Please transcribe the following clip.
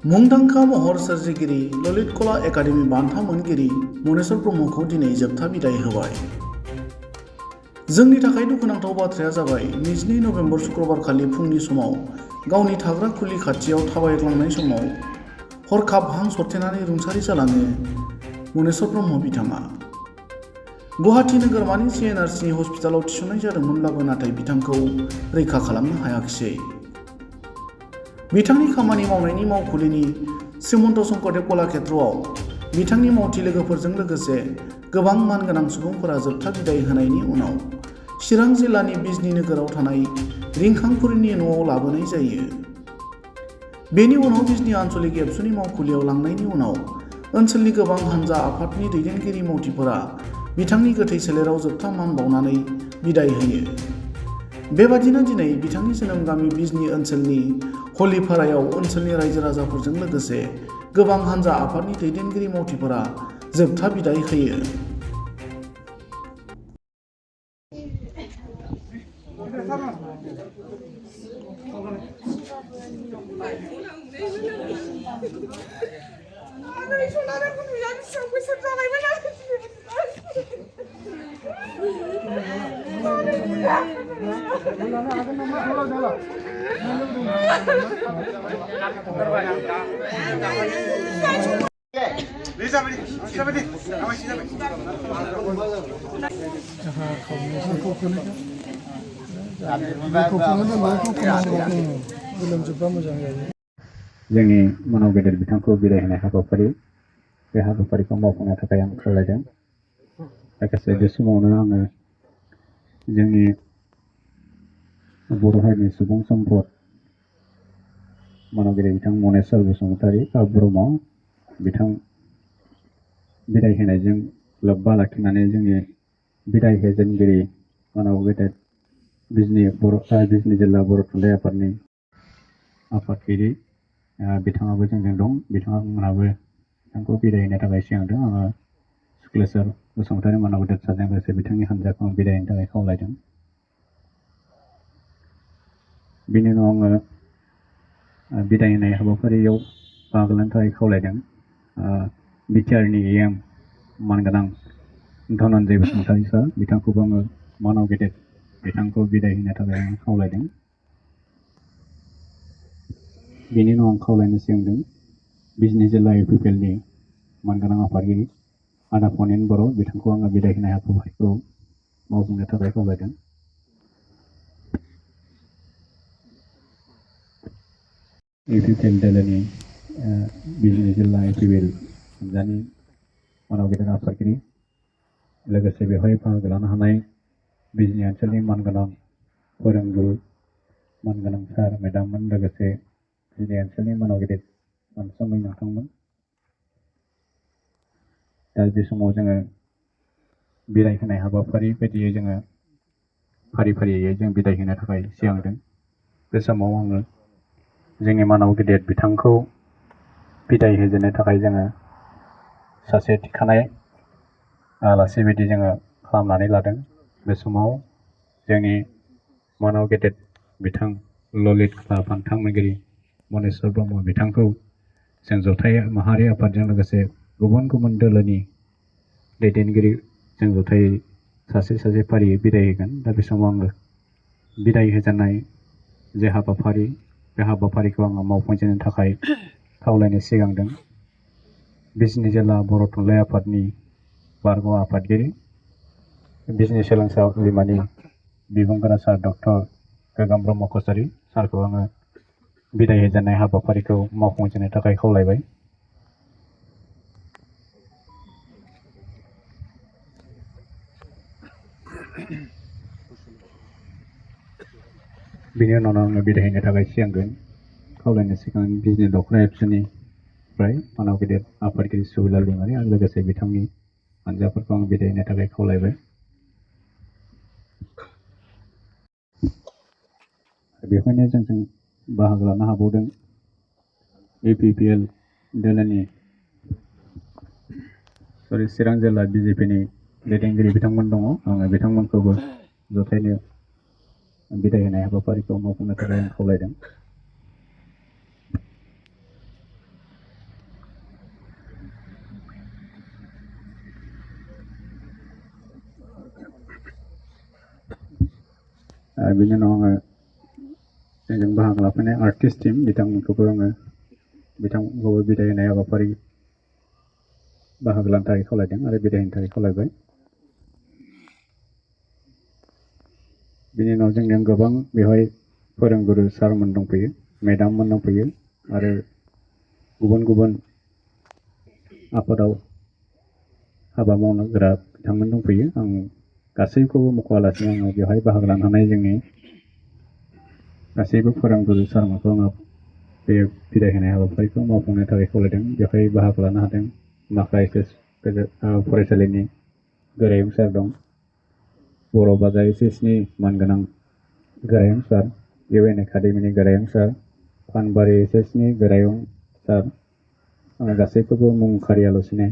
मुंदांखा महर सोरजिगिरि ललित कला एकाडेमि बान्था मोनगिरि मनेस्वर ब्रह्मखौ दिनै जोबथा बिदाय होबाय। जोंनि थाखाय दुखुनांथाव बाथ्राया जाबाय 22 नबेम्बर शुक्रबारखालि फुंनि समाव गावनि थाग्रा खुलि खाथियाव थाबायग्लांनाय समाव हरखाब हां सरथेनानै रुंसारि जालाङो मनेस्वर ब्रह्म बिथाङा। गुवाहाटी नोगोरमानि CNRC हस्पिटालाव थिसननाय जादोंमोनब्लाबो नाथाय बिथांखौ रैखा खालामनो हायाखिसै। बिथांनि खामानि मावनायनि मावखुलिनि श्रीमन्त शंकरदेव कलाक्षेत्रआव बिथांनि मावथि लोगोफोरजों लोगोसे गोबां मानगोनां सुबुंफोरा जोबथा बिदाय होनायनि उनाव चिरां जिल्लानि बिजनी नोगोराव थानाय रिंखांपुरीनि न'आव लाबोनाय जायो। बेनि उनाव बिजनी आन्चलिक एबसुनि मावखुलियाव लांनायनि उनाव ओनसोलनि गोबां हानजा आफादनि दैदेनगिरि मावथिफोरा बिथांनि गोथै सोलेराव जोबथा मान बावनानै बिदाय होयो। बेबादिनो दिनै बिथांनि जोनोम गामि बिजनी ओनसोलनि हलिपारायाव ओनसोलनि रायजो राजाफोरजों लोगोसे गोबां हानजा आफादनि दैदेनगिरि मावथिफोरा जोबथा बिदाय होयो। जोंनि मानाव गेदेर बिथांखौ बिदाय होनाय हाबाफारि बे हाबाफारिखौ मावफुंनो थाखाय आं खावलायदों। लोगोसे बे समावनो आङो जोंनि बर' हारिनि सुबुं सम्पद मानाव गेदेर बिथां मनेस्वर बसुमतारी ब्रह्म बिथां बिदाय होनायजों लोब्बा लाखिनानै जोंनि बिदाय होजेनगिरि मानाव गेदेर बिजनी जिल्ला बर' थुनलाइ आफादनि आफादगिरि बिथाङाबो जोंजों दं। बिथांमोनाबो बिथांखौ बिदाय होनो थाखाय सिगांदों। आङो शुक्लेश्वर बसुमतारी मानाव गेदेर सारजों लोगोसे बिथांनि हान्जाखौ आं बिदाय होनो थाखाय खावलायदों। बिनि उनाव आङो बिदाय होनाय हाबाफारियाव बाहागो लानो थाखाय खावलायदों बिटिआरनि EM मानगोनां धनन्जय बसुमतारी सार बिथांखौबो आङो मानाव गेदेर बिथांखौ बिदाय होनो थाखाय आं खावलायदों। बेनि उनाव आं खावलायनो सिगांदों बिजनी जिल्ला UPPLनि मानगोनां आफादगिरि आदा फनेन बर' बिथांखौ आङो बिदाय होनाय हाबाफारिखौ मावफुंनो थाखाय खावलायदों। UPPL दोलोनि बिजनी जिल्ला UPPL हान्जानि मानाव गेदेर आफादगिरि लोगोसे बेवहाय बाहागो लानो हानाय बिजनी ओनसोलनि मानगोनां फोरोंगुरु मानगोनां सार मेडाममोन लोगोसे बिजनी ओनसोलनि मानाव गेदेर सानसुमै नोंथांमोन। दा बे समाव जोङो बिदाय होनाय हाबाफारि बायदियै जोङो फारि फारियै जों बिदाय होनो थाखाय सिगांदों। बे समाव आङो जोंनि मानाव गेदेर बिथांखौ बिदाय होजेननो थाखाय जोङो सासे थिखानाय आलासि बायदि जोङो खालामनानै लादों। बे समाव जोंनि मानाव गेदेर बिथां ललित कला बान्था मोनगिरि मनेस्वर ब्रह्म बिथांखौ जों जथाय माहारि आफादजों लोगोसे गुबुन गुबुन दोलोनि दैदेनगिरि जों जथायै सासे फारियै बिदाय होगोन। दा बे समाव आङो बिदाय होजेननाय जे हाबाफारि बे हाबाफारिखौ आङो मावफुंजेननो थाखाय खावलायनो सिगांदों बिजनी जिल्ला बर' थुनलाइ आफादनि बारग' आफादगिरि बिजनी सोलोंसालिमानि बिबुंगोरा सार डक्टर गोगोम ब्रह्म कछारी सारखौ आङो बिदाय होजेननाय हाबाफारिखौ मावफुंजेननो थाखाय खावलायबाय। बिनि उनाव आङो बिदाय होनो थाखाय सिगांगोन खावलायनो सिगां बिजनी दख'रा एबसुनिफ्राय मानाव गेदेर आफादगिरि सुबिलाल दैमारि आरो लोगोसे बिथांनि हानजाफोरखौ आं बिदाय होनो थाखाय खावलायबाय। बेवहायनो जोंजों बाहागो लानो हाबावदों UPPL दोलोनि चिरां जिल्ला BJPनि दैदेनगिरि बिथांमोन दङ। आङो बिथांमोनखौबो जथायनो बिदाय होनाय हाबाफारिखौ मावफुंनो थाखाय आं खावलायदों। आरो बिनि उनाव आङो जोंजों बाहागो लाफैनाय आर्टिस्ट टीम बिथांमोनखौबो बिदाय होनाय हाबाफारि बाहागो लानो थाखाय खावलायदों आरो बिदाय होनो थाखाय खावलायबाय। बिनि उनाव जोंनियाव गोबां बेवहाय फोरोंगुरु सारमोन दंफैयो, मेडाममोन दंफैयो आरो गुबुन गुबुन आफादाव हाबा मावनो गोरा बिथांमोन दंफैयो। आं गासैखौबो मख'आलासिनो आङो बेवहाय बाहागो लानो हानाय जोंनि गासैबो फोरोंगुरु सारमोनखौ आङो बे बिदाय होनाय हाबाफारिखौ मावफुंनो थाखाय खावलायदों। बेवहाय बाहागो लानो हादों माखासे फरायसालिनि गोरायुं सार दं, बर' बाजार एसएसनि मानगोनां गोरायुं सार, इउएन एकाडेमिनि गोरायुं सार, पानबारि एसएसनि गोरायुं सार, आङो गासैखौबो मुं खारियालासिनो